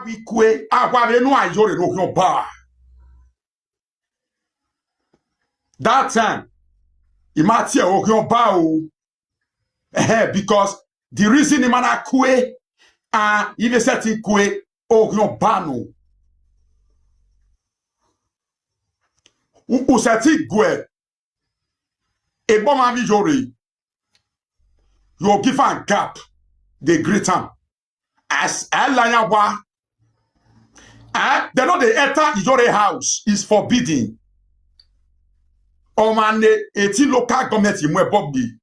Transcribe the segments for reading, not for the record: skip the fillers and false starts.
We kwe agwa no Iyore no ba. That time, Imatia okyo ba o. Because the reason imana kwe even setting kwe okyo ba no. U seti gwe e bon ma Iyore. You give a gap, they greet him. As Elayabwa, they know they enter Iyore house is forbidden. Omane eti local government imwe bobbi.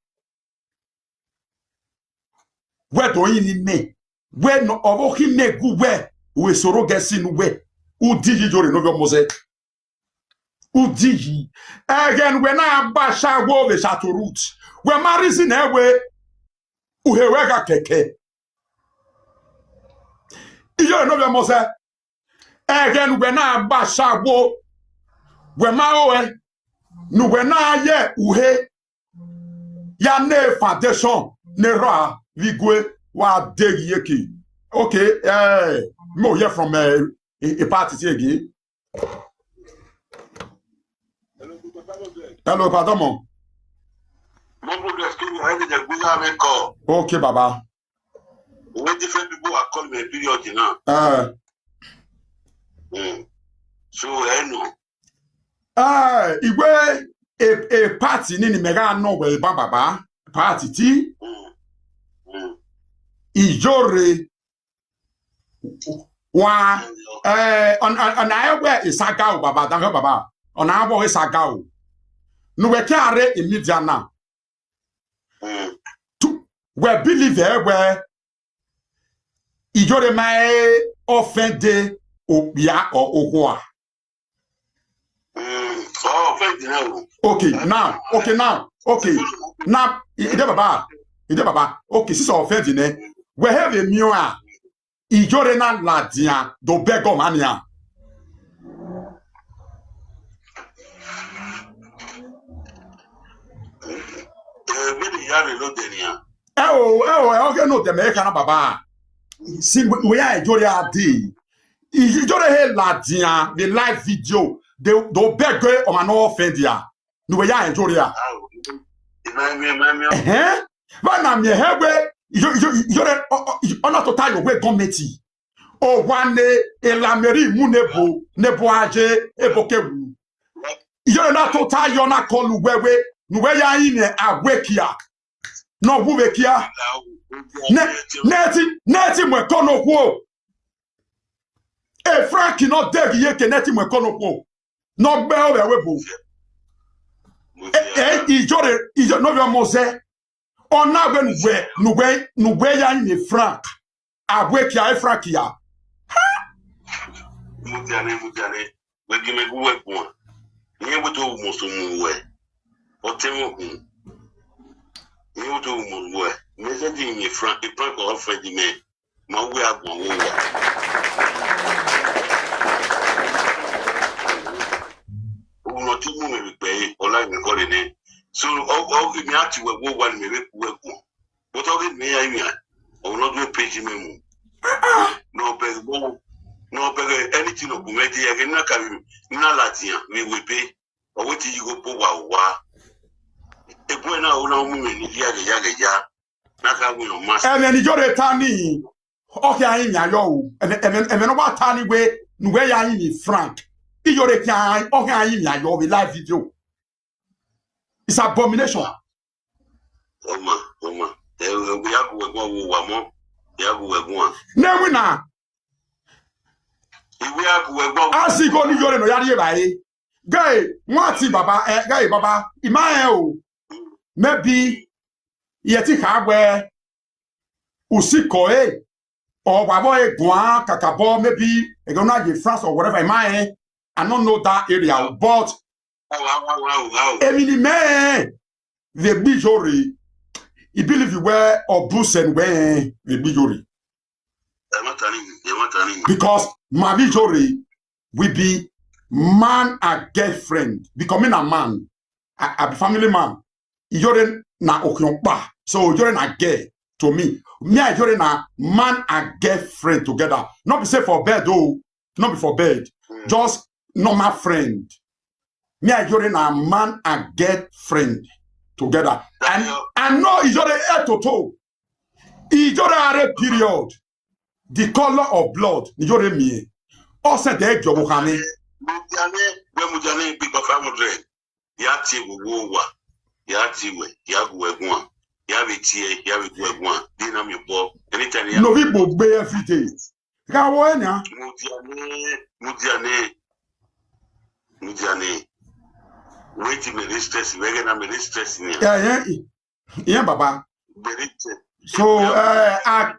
Where do you ne? Where no obo him ne gu where we soro gesin we udi Iyore no mose. Udi again when I basha wo we shatu root. We marry sin ewe uhewega keke. Iyore no mose. Again when I basha wo we ma nu wena ye uhe ya ne foundation ne ra vigwe wa degi yeki. Okay, mo here from a party again. Hello, pardon mo. Okay, Baba. When different people are calling me a period now. So I know. Igwe a party nini mega no we baba party ti Iyore wa on ayewe isaga o baba dan baba on abo isaga o no we kare immediate na we believe where Iyore mai offende obia or ogwa. Okay, now. Ide baba. Okay, this is offending eh. We have a mua. Iyore na ladia do bego mania. Okay, no, the American baba. See, we are Iyore adi. Iyore he ladia the live video. Do beg on an offendia. No way, Iyore. But now, me hewe, Iyore, on not to tie your way, gometi. Oh, one day, elameri munebo, neboaje, ebokewu. Iyore not to tie your na call wewe, no way I in a wekia. No wuvekia. Neti mwekono wo. Frank not deg yeke neti mwekono wo. No bell webo. Iyore no mose. On na ben we ya ni Frank. Abwe kia Frank ya. Mutiane. We give me go one. Ni buto muso muwe. Otemo ku. Ni buto muwe. Meze di ni Frank, e Frank o friend me. Ma we agbon wo. So all the meat we go one me we but all the me I will not do page memo. No anything of comedy again na can na latin we will pay or what you go po wa e boy na una mu me ni ya na ka we no master and then Iyore tani okay ayin ya yo and no ba tani we no we ya ni Frank Iyore kan okay ayin ya yo we live video. It's abomination. Oma. We have one. No, we na. We have one. I see go Iyore no yari bae. Guy, mwati baba, guy baba, o. Maybe yeti kagwe usiko or babo gwan kakabo maybe e gonna give France or whatever I don't know that area, but Emily man, the Iyore. He believe you were or Bruce and where the Iyore. Because my Iyore will be man and girlfriend, becoming a man, a family man. Iyore na okyompa, so Iyore na gay. to me. Me and Iyore na man and girlfriend together. Not be say for bed though. Not be for bed. Just normal friend. Me and Iyore na man and girlfriend together. And I know Iyore head to toe. Iyore are period. The color of blood. Iyore me. Also the job Mujane big of 500. Yati wo Yati we Yaguegua. Yavitie, Yaguegua. Dinam your bob. Anytime you no people be every day. Gawanya. Mudiane. Waiting me this stress. We're gonna be this stress in here. Yeah, Baba. So I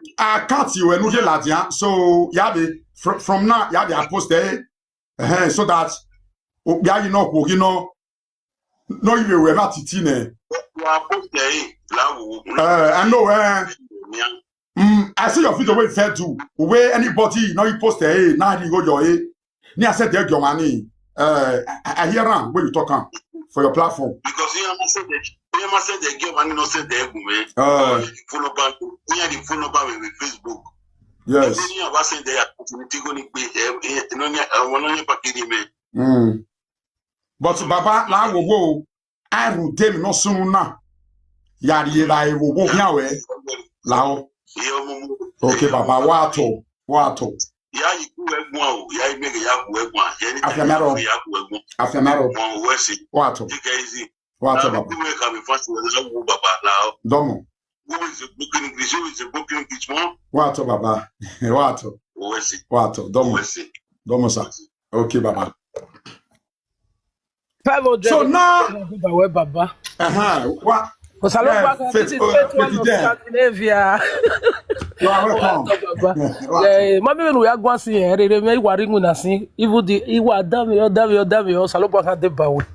can't see when you ladia. So from now I post there. So that you know no you were not Atiti. I know I see your video where fair to where anybody now you post there now you go your I said there your money. I hear around when you talk for your platform. Because you must say the girl money no say there phone number the phone number with Facebook. Yes. But Baba la wo I will tell no soon na yari la e wo hia we la okay Baba wato ya yiku egun o ya imege ya ku egun afemero wato wato Baba domo wato Baba wato domo sa okay Baba. So now, Baba. What? This is Scandinavia. You are welcome. Mami we are going to see here. Me waringu na si. Even the iwa dami. Salobo kan de bawe.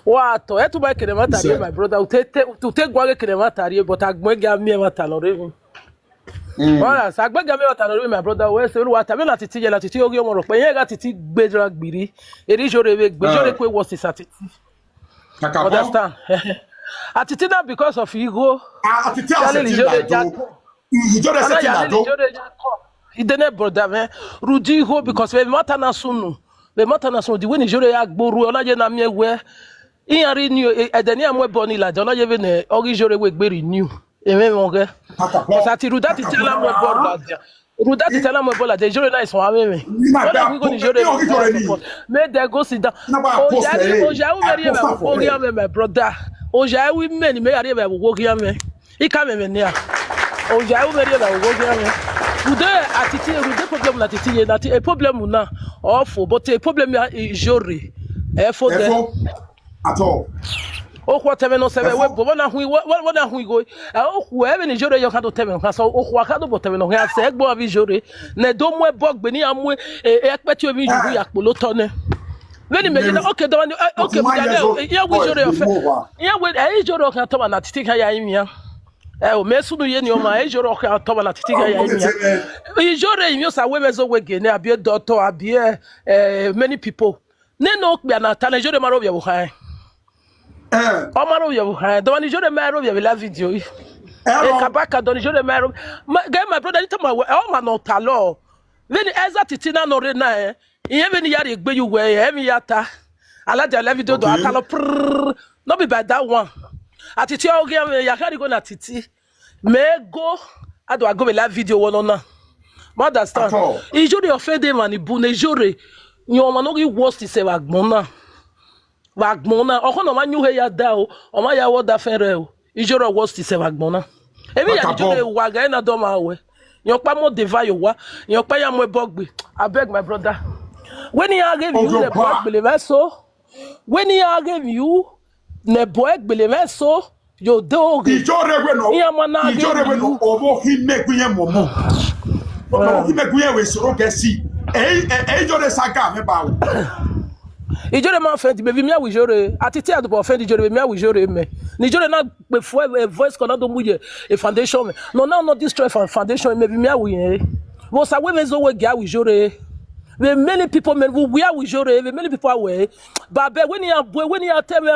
What? To buy kinema tari, my brother. To take gwage kinema tari, but agbon ga mi e mata lo re. Voilà, ça agbon ga mi mata lo re, my brother. We say what? Me na titi ogi omo ro pe yen ga titi gbedra gbiri. Eri jore we gbejore pe what is Atiti. Understand? Atiti na because of ego. Atiti he didn't brother man. Rudi ho because we matter na sunu. We matter na sunu. The way Iyore agboru ona je na mi ewe. Iyari new edeni amwe boni la ona je be ne ori Iyore we gbe renew. Eme mo ge. Because ati ruda ti tell amwe bor la dia. Ruda ti tell amwe bor la dia Iyore na so ame. Ona we go ni Iyore. May they go sit down. Oja u meri me ori ame my brother. Oja we meni me ari me wo gi ame. Ika me ne a. Oja u meri me wo gi ame. Atiti problem na Atiti ye na a problem na awful but a problem Iyore for them at all. Oh what even no say we but na hu go oh even Iyore yo ka do teme nka so oh ka do but teme no ha se egbo abi Iyore na do mu ebogbe ni amu ekpeti omi jugu ya polo to ne when me okay do okay we Iyore yo fe ya we Iyore ka to na Atiti ka ya imia mesu no ye ni o ma Iyore ka to na Atiti ka ya imia Iyore imi osa we mezo we gene abi doctor abi many people ne no kpia na ta na Iyore maro bia wo han maro bia wo han do ni Iyore maro bia la video e kabaka do ni Iyore maro my brother you tell me o ma no ta lo when Atiti na no re na iye be ni yare egbe you we emi yata ala de la video do atalo no be by that one Atiti o ge ya carry go na Atiti me go ado go be la video one na understand Iyore offend them and bu na Iyore you ma no gi worst is wagbon na o ko no ma nyu he ya da o ma ya wo da fen re o Iyore worst is wagbon na emi ya Iyore wa ga na do ma we yon pa mo deva yo wa yon pa ya mo ebogbe abeg my brother when he gave you the boy believe so when he gave you the boy believe so yo do Iyore we no obo hi meguye momo obo hi meguye we so get see Iyore saga me ba wo Iyore ma offend baby me we Iyore Atiti ado offend Iyore me we Iyore me ni Iyore na pe fo voice kono do muye a foundation me no destroy foundation me me we wo sa we mezo we ga we Iyore we many people men we are we Iyore many people away but when you tell me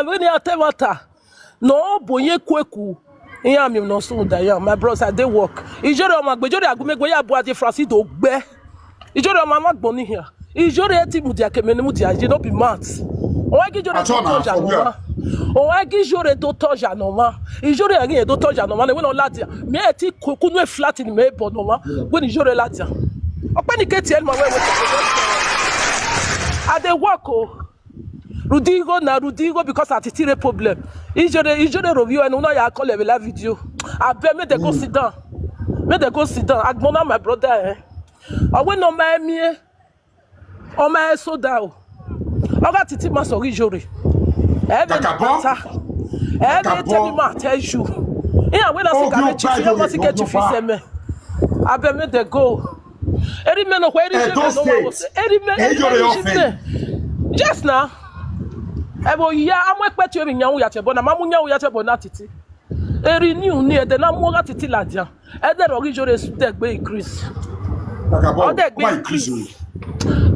no boye kweku Yeah, I'm not so that. My bros, I they work. Iyore o magbejore agumegbe ya bo ati Francis to gbe. Iyore o ma magboni here. Iyore eti mu dia kemene mu dia, you no be mad. O wa ki Iyore to toja no ma. O wa ki Iyore to toja no ma. Iyore again to toja no ma. We no latia. Me eti kunu e flat in me bo no ma. When Iyore latia. Ope ni keti el ma we. I dey work o. Rudigo because Atiti problem. Iyore review and no ya call la video. I bet me they go sit down. Me they go sit down. Agbona my brother eh. I went on my me. On my soda. Oga Titi ma sorry Iyore. Every tell me ma tell you. Yeah, when I see Gamechi, I must get you fix me. I bet me they go. Every man of where is every man. Just now. Ebo ya amwe kpetu emi nyawu ya chebo na mamu nyawu ya chebo na Atiti. Eri ni uni ede na mu ga Atiti ladia. Ede ro Iyore su de gbe increase. Takabo, why increase?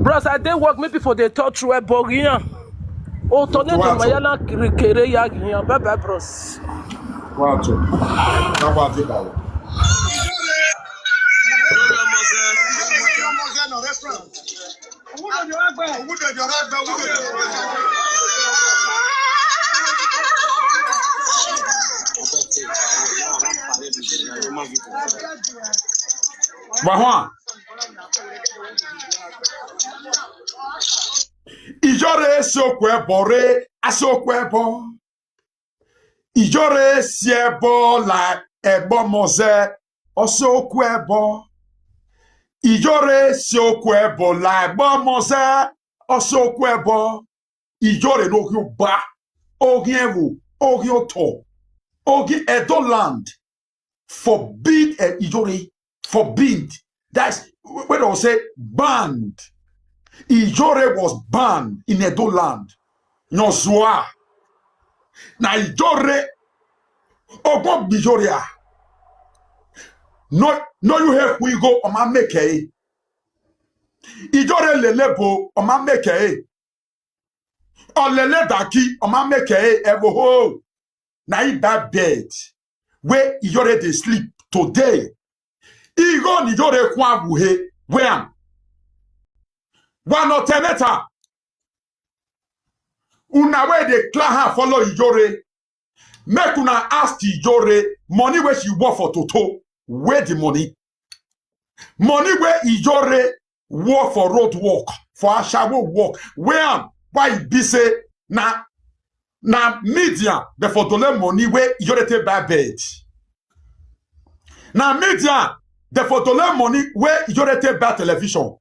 Bros, I dey work maybe for the touch we borian. O to ne to mayana kere ya giyan. Bye bye bros. Wato. Takabo ati bawo. Bahwa Iyore sokwe bore asokwe bo Iyore siebo la ebo moze osokwe bo Iyore sokwe bo la ebo moze osokwe bo Iyore no hio ba ogiewu ogioto ogi edoland forbid Iyore forbid. That's when I say banned. Iyore was banned in Edo land. No Zua. Na Iyore ogo Iyore. No you have we go on my make. Iyore lelebo on my make. Or lele daki on my make ever ho. Na in that bed where Iyore they sleep today. Igo Iyore kwa buhe where one or teneta una way they clan follow Iyore make una ask Iyore money where she work for Toto where the money where Iyore work for road work for Ashawo work where why be say na media the for dole money where Iyore take buy bed na media the for dole money where Iyore take buy television.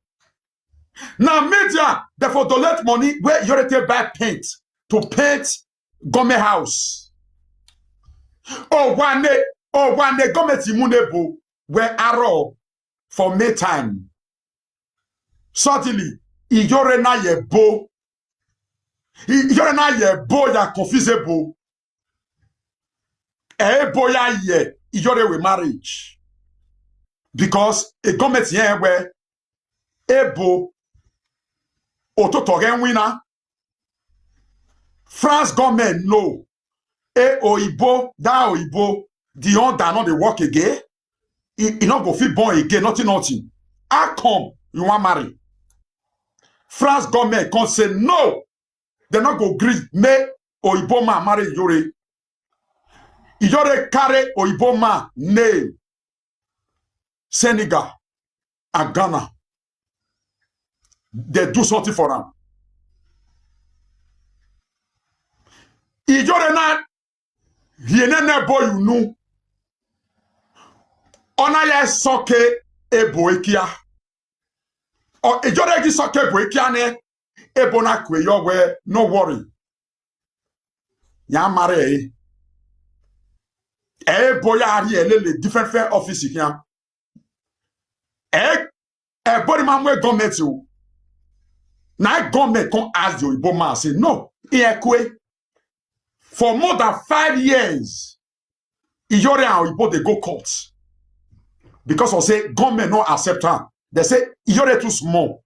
Now media therefore donate money where Iyore take buy paint to paint government house. One day government imunebo where arrow for May time. Suddenly Iyore na ye bo ya confusable. Bo ya ye Iyore we marriage because a government here where ebo Ototogen winner. France government no. Oibo, that Oibo, the one that not they work again. He not go fit born again, nothing. How come you want marry? France government can say no. They not go agree. May Oibo man marry Iyore. Iyore carry Oibo man name. Senegal and Ghana. They do something for them. Iyore na hienene boy you know. Ona ya soke ebo ekia. O Iyore gi soke ebo ekia ne ebo na kwe yo we no worry. Ya mare ebo ya ari elele different fair office here. Body man we government you. Now government come ask the Oyibo man say no, for more than 5 years, Iyore and Oyibo they go court because of say government no accept her. They say Iyore too small.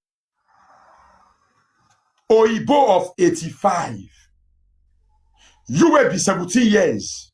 Oyibo of 85, you will be 17 years.